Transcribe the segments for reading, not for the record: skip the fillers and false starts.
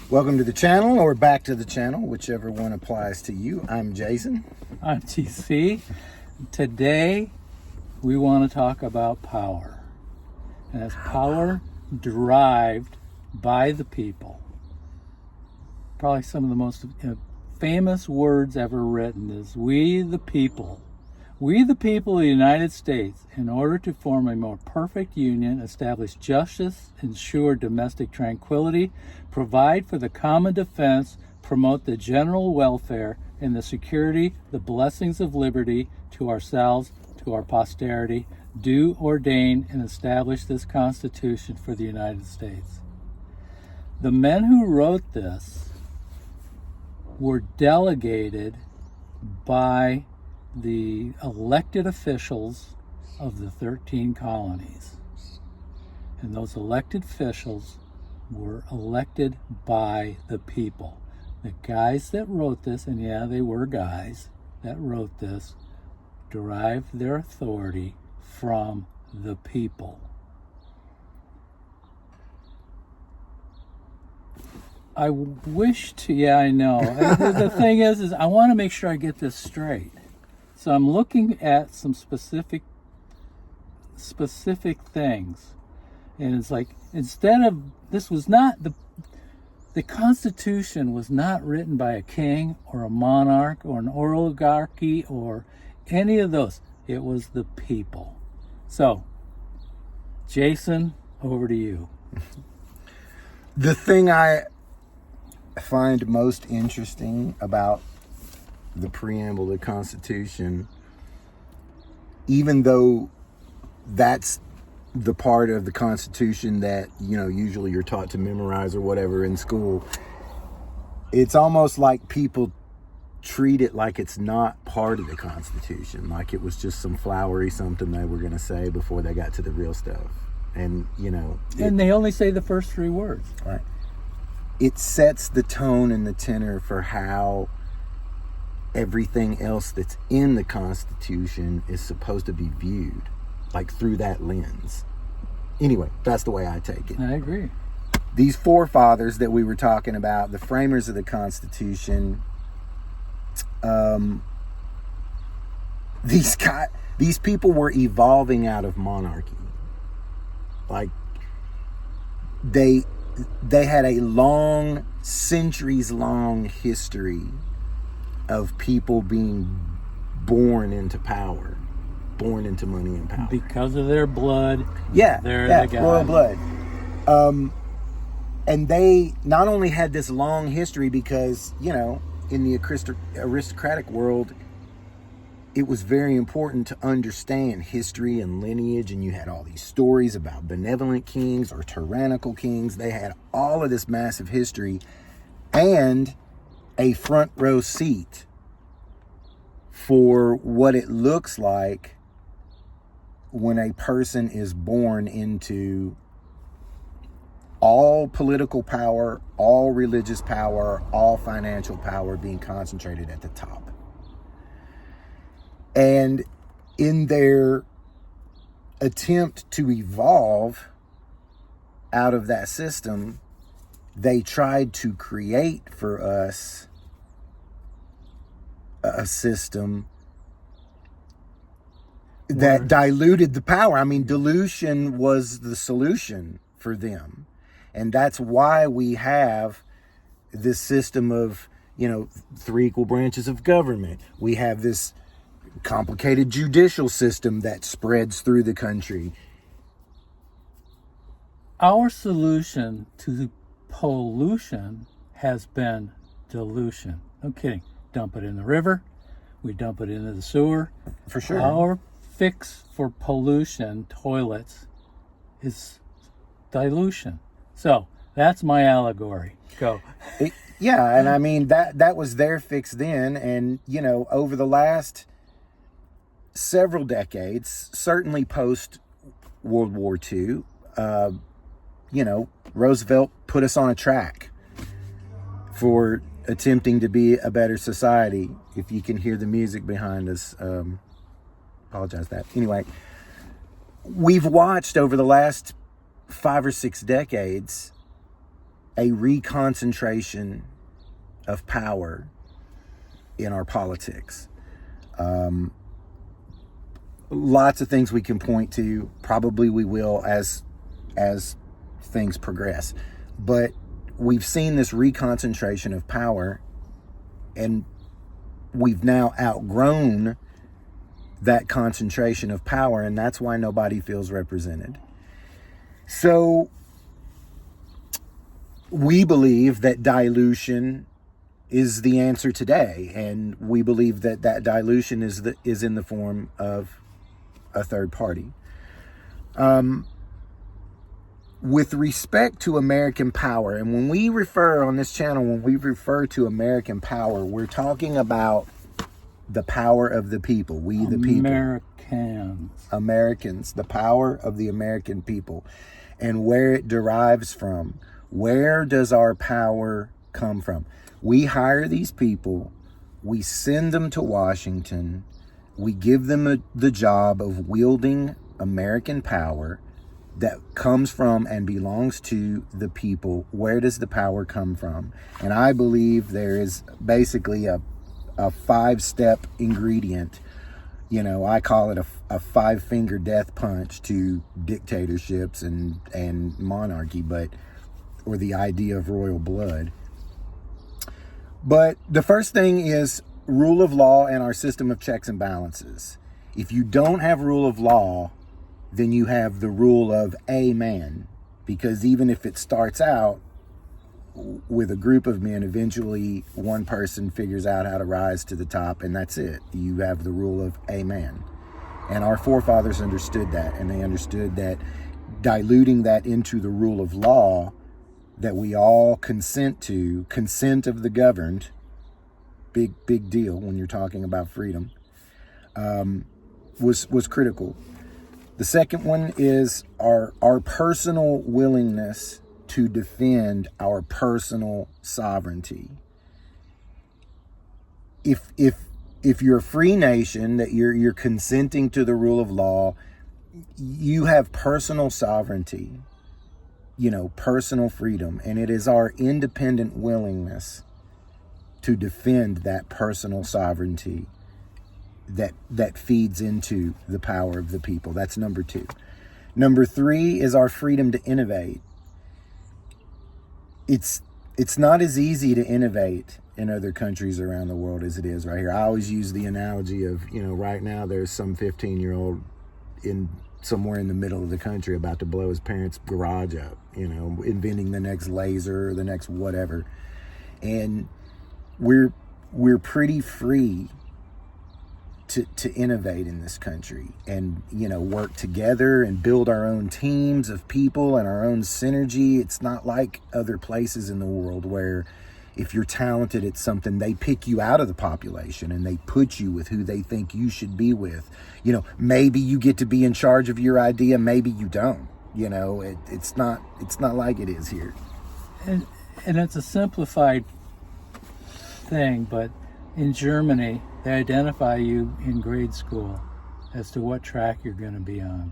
Welcome to the channel, or back to the channel, whichever one applies to you. I'm Jason. I'm TC. Today we want to talk about power. And that's power derived by the people. Probably some of the most famous words ever written is "We the people." We the people of the United States, in order to form a more perfect union, establish justice, ensure domestic tranquility, provide for the common defense, promote the general welfare and the security, the blessings of liberty to ourselves, to our posterity, do ordain and establish this Constitution for the United States. The men who wrote this were delegated by the elected officials of the 13 colonies. And those elected officials were elected by the people. The guys that wrote this, and yeah, they were guys that wrote this, derived their authority from the people. I wish to, yeah, I know. The thing is I want to make sure I get this straight. So I'm looking at some specific things. And it's like, instead of, this was not, the Constitution was not written by a king or a monarch or an oligarchy or any of those. It was the people. So, Jason, over to you. The thing I find most interesting about the preamble of the Constitution, even though that's the part of the Constitution that, usually you're taught to memorize or whatever in school, it's almost like people treat it like it's not part of the Constitution, like it was just some flowery something they were going to say before they got to the real stuff. And, and they only say the first three words. Right. It sets the tone and the tenor for how everything else that's in the Constitution is supposed to be viewed, like through that lens. Anyway, that's the way I take it. I agree. These forefathers that we were talking about, the framers of the Constitution, these people were evolving out of monarchy. Like, they had a long, centuries-long history of people being born into power, born into money and power. Because of their blood. Yeah, the guys. Royal blood. And they not only had this long history because, in the aristocratic world, it was very important to understand history and lineage, and you had all these stories about benevolent kings or tyrannical kings. They had all of this massive history and a front row seat for what it looks like when a person is born into all political power, all religious power, all financial power being concentrated at the top. And in their attempt to evolve out of that system, they tried to create for us a system that diluted the power. I mean, dilution was the solution for them. And that's why we have this system of, three equal branches of government. We have this complicated judicial system that spreads through the country. Our solution to pollution has been dilution. No kidding. Dump it in the river. We dump it into the sewer. For sure. Our fix for pollution, toilets, is dilution. So that's my allegory. Go. Yeah, and I mean, that was their fix then. And, over the last several decades, certainly post World War II, Roosevelt put us on a track for attempting to be a better society. If you can hear the music behind us, apologize for that. Anyway, we've watched over the last 5 or 6 decades a reconcentration of power in our politics. Lots of things we can point to. Probably we will as things progress. But we've seen this reconcentration of power, and we've now outgrown that concentration of power, and that's why nobody feels represented. So we believe that dilution is the answer today, and we believe that that dilution is in the form of a third party. With respect to American power, and when we refer on this channel, when we refer to American power, we're talking about the power of the people, we the people. Americans, the power of the American people, and where it derives from. Where does our power come from? We hire these people, we send them to Washington, we give them the job of wielding American power that comes from and belongs to the people. Where does the power come from? And I believe there is basically a 5-step ingredient. You know, I call it a 5-finger death punch to dictatorships and monarchy, or the idea of royal blood. But the first thing is rule of law and our system of checks and balances. If you don't have rule of law, then you have the rule of a man, because even if it starts out with a group of men, eventually one person figures out how to rise to the top, and that's it. You have the rule of a man. And our forefathers understood that, and they understood that diluting that into the rule of law that we all consent of the governed, big deal when you're talking about freedom, was critical. The second one is our personal willingness to defend our personal sovereignty. If you're a free nation, that you're consenting to the rule of law, you have personal sovereignty, personal freedom, and it is our independent willingness to defend that personal sovereignty that feeds into the power of the people. That's number 2. Number 3 is our freedom to innovate. It's not as easy to innovate in other countries around the world as it is right here. I always use the analogy of, right now there's some 15-year-old somewhere in the middle of the country about to blow his parents' garage up, inventing the next laser or the next whatever. And we're pretty free to innovate in this country and, work together and build our own teams of people and our own synergy. It's not like other places in the world where if you're talented at something, they pick you out of the population and they put you with who they think you should be with. Maybe you get to be in charge of your idea, maybe you don't. It's not like it is here. And it's a simplified thing, but in Germany, they identify you in grade school as to what track you're going to be on.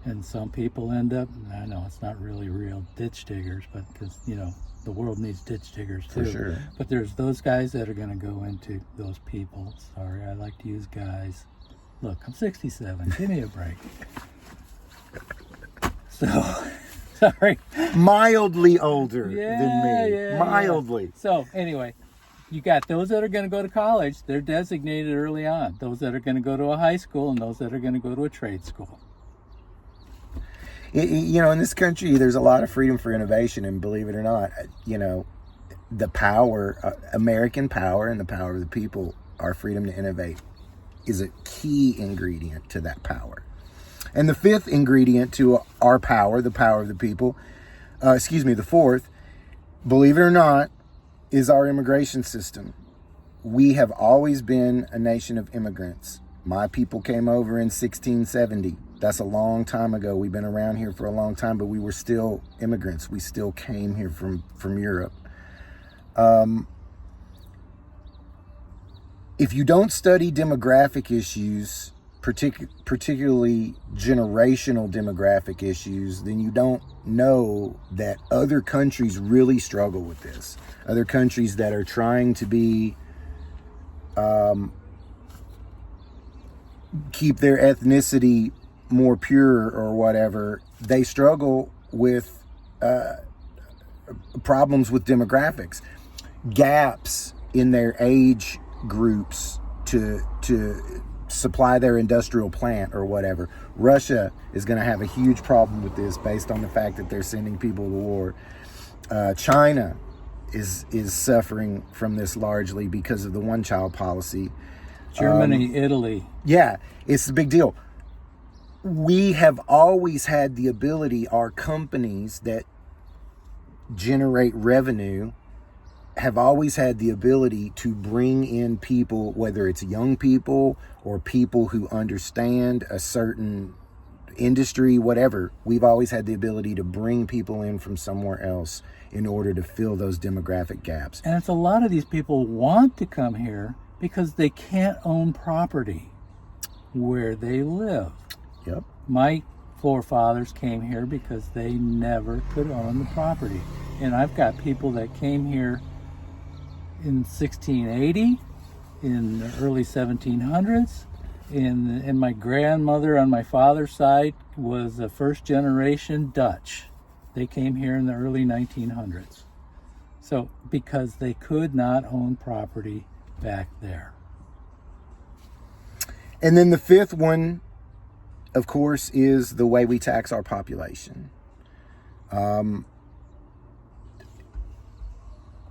And some people end up, I know it's not really real ditch diggers, but because, the world needs ditch diggers too. For sure. But there's those guys that are going to go into those people. Sorry, I like to use guys. Look, I'm 67. Give me a break. So, sorry. Mildly older than me. Yeah, Mildly. Yeah. So, anyway. You got those that are going to go to college, they're designated early on. Those that are going to go to a high school and those that are going to go to a trade school. In this country, there's a lot of freedom for innovation, and believe it or not, the power, American power and the power of the people, our freedom to innovate, is a key ingredient to that power. And the 5th ingredient to our power, the power of the people, the 4th, believe it or not, is our immigration system. We have always been a nation of immigrants. My people came over in 1670. That's a long time ago. We've been around here for a long time, but we were still immigrants. We still came here from Europe. If you don't study demographic issues particularly generational demographic issues, then you don't know that other countries really struggle with this. Other countries that are trying to be keep their ethnicity more pure or whatever, they struggle with problems with demographics, gaps in their age groups to supply their industrial plant or whatever. Russia is going to have a huge problem with this based on the fact that they're sending people to war. China is suffering from this largely because of the one-child policy. Germany, Italy. Yeah, it's a big deal. We have always had the ability, our companies that generate revenue have always had the ability to bring in people, whether it's young people or people who understand a certain industry, whatever. We've always had the ability to bring people in from somewhere else in order to fill those demographic gaps. And it's a lot of these people want to come here because they can't own property where they live. Yep. My forefathers came here because they never could own the property. And I've got people that came here in 1680, in the early 1700s, and my grandmother on my father's side was a first generation Dutch. They came here in the early 1900s. So, because they could not own property back there. And then the fifth one, of course, is the way we tax our population.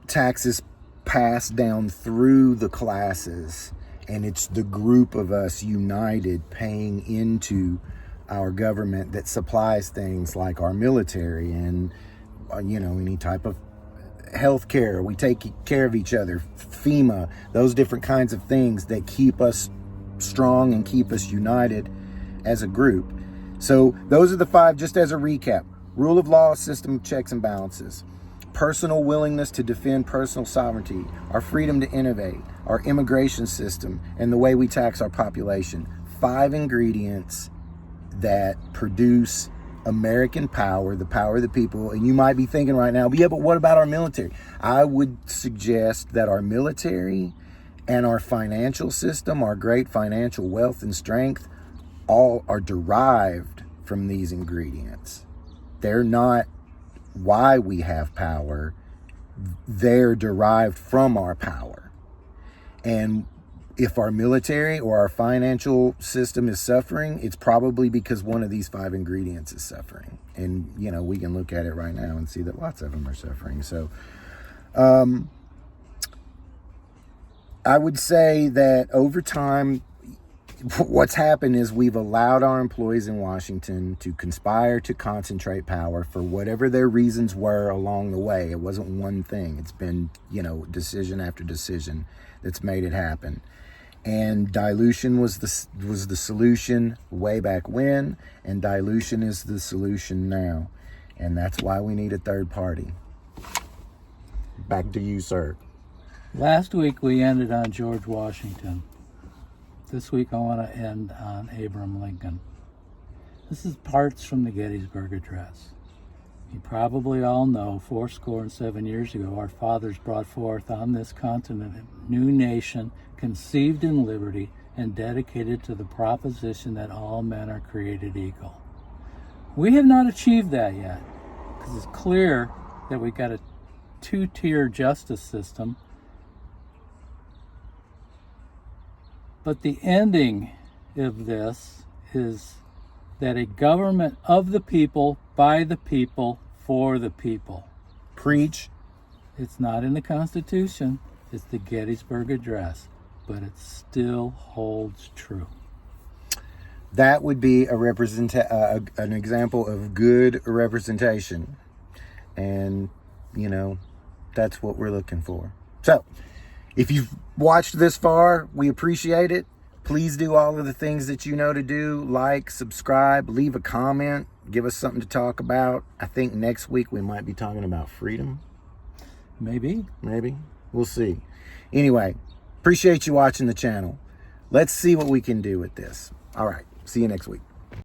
Taxes passed down through the classes, and it's the group of us united paying into our government that supplies things like our military and, any type of health care. We take care of each other, FEMA, those different kinds of things that keep us strong and keep us united as a group. So those are the five, just as a recap: rule of law, system of checks and balances, personal willingness to defend personal sovereignty, our freedom to innovate, our immigration system, and the way we tax our population. 5 ingredients that produce American power, the power of the people. And you might be thinking right now, but what about our military? I would suggest that our military and our financial system, our great financial wealth and strength, all are derived from these ingredients. They're not why we have power. They're derived from our power. And if our military or our financial system is suffering, it's probably because one of these 5 ingredients is suffering. And, we can look at it right now and see that lots of them are suffering. So, I would say that over time, what's happened is we've allowed our employees in Washington to conspire to concentrate power for whatever their reasons were along the way. It wasn't one thing. It's been, decision after decision that's made it happen. And dilution was the solution way back when, and dilution is the solution now. And that's why we need a third party. Back to you, sir. Last week we ended on George Washington. This week I want to end on Abraham Lincoln. This is parts from the Gettysburg Address. You probably all know 77 years ago, our fathers brought forth on this continent a new nation conceived in liberty and dedicated to the proposition that all men are created equal. We have not achieved that yet, because it's clear that we've got a 2-tier justice system. But the ending of this is that a government of the people, by the people, for the people. Preach. It's not in the Constitution. It's the Gettysburg Address. But it still holds true. That would be an example of good representation. And, that's what we're looking for. So, if you've watched this far, we appreciate it. Please do all of the things that you know to do. Like, subscribe, leave a comment, give us something to talk about. I think next week we might be talking about freedom. Maybe. We'll see. Anyway, appreciate you watching the channel. Let's see what we can do with this. All right. See you next week.